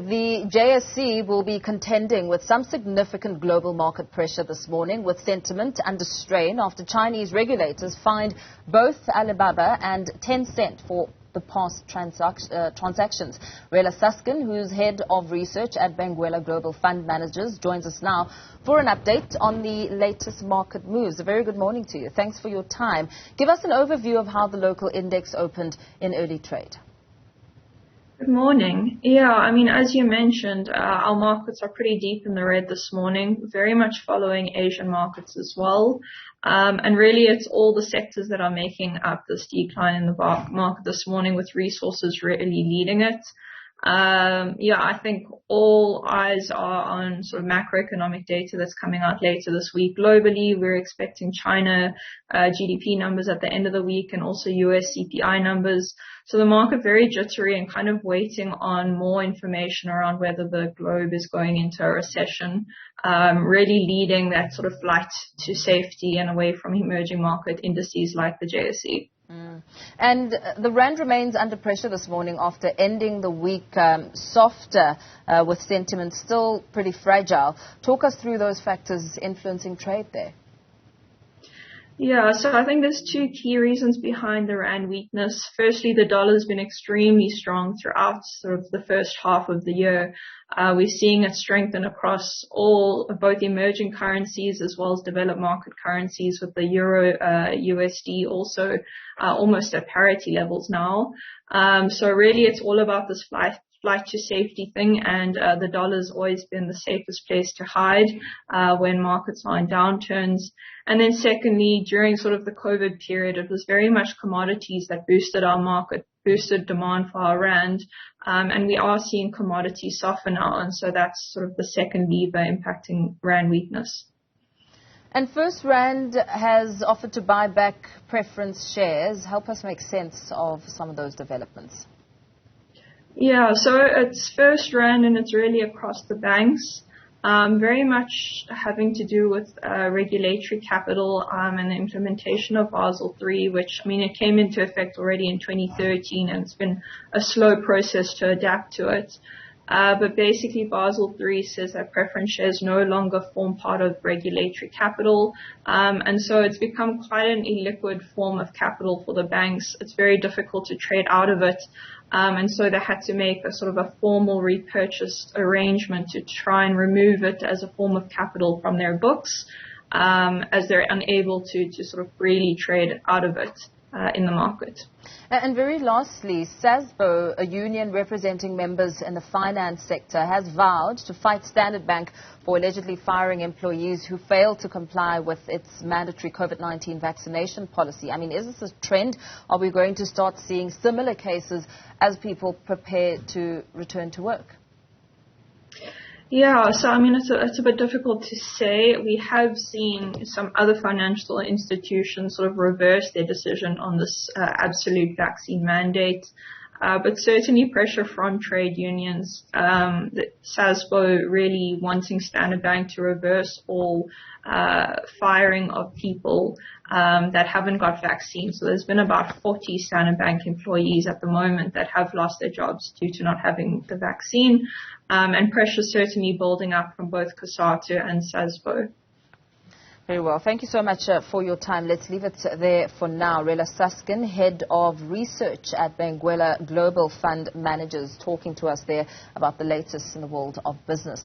the JSE will be contending with some significant global market pressure this morning, with sentiment under strain after Chinese regulators fined both Alibaba and Tencent for the past transactions. Rella Suskin, who's head of research at Benguela Global Fund Managers, joins us now for an update on the latest market moves. A very good morning to you. Thanks for your time. Give us an overview of how the local index opened in early trade. Good morning. Yeah, I mean, as you mentioned, our markets are pretty deep in the red this morning, very much following Asian markets as well. And really, it's all the sectors that are making up this decline in the market this morning, with resources really leading it. Yeah, I think all eyes are on sort of macroeconomic data that's coming out later this week. Globally, we're expecting China GDP numbers at the end of the week, and also US CPI numbers. So the market very jittery and kind of waiting on more information around whether the globe is going into a recession, really leading that sort of flight to safety and away from emerging market indices like the JSE. And the rand remains under pressure this morning after ending the week softer, with sentiment still pretty fragile. Talk us through those factors influencing trade there. Yeah, so I think there's two key reasons behind the rand weakness. Firstly, the dollar's been extremely strong throughout sort of the first half of the year. We're seeing it strengthen across both emerging currencies as well as developed market currencies, with the euro, USD also almost at parity levels now. So really, it's all about this flight to safety thing, and the dollar's always been the safest place to hide when markets are in downturns. And then secondly, during sort of the COVID period, it was very much commodities that boosted our market, boosted demand for our rand, and we are seeing commodities soften now, and so that's sort of the second lever impacting rand weakness. And First Rand has offered to buy back preference shares. Help us make sense of some of those developments. Yeah, so it's First Rand, and it's really across the banks, very much having to do with regulatory capital and the implementation of Basel III, which, I mean, it came into effect already in 2013, and it's been a slow process to adapt to it. But basically, Basel III says that preference shares no longer form part of regulatory capital, and so it's become quite an illiquid form of capital for the banks. It's very difficult to trade out of it, and so they had to make a sort of a formal repurchase arrangement to try and remove it as a form of capital from their books, as they're unable to sort of freely trade out of it in the market. And very lastly, SASBO, a union representing members in the finance sector, has vowed to fight Standard Bank for allegedly firing employees who failed to comply with its mandatory COVID-19 vaccination policy. I mean, is this a trend? Are we going to start seeing similar cases as people prepare to return to work? Yeah, so I mean, it's a bit difficult to say. We have seen some other financial institutions sort of reverse their decision on this absolute vaccine mandate, but certainly pressure from trade unions, SASBO really wanting Standard Bank to reverse all firing of people that haven't got vaccines. So there's been about 40 Standard Bank employees at the moment that have lost their jobs due to not having the vaccine, and pressure certainly building up from both COSATU and SASBO. Very well. Thank you so much for your time. Let's leave it there for now. Rella Suskin, head of research at Benguela Global Fund Managers, talking to us there about the latest in the world of business.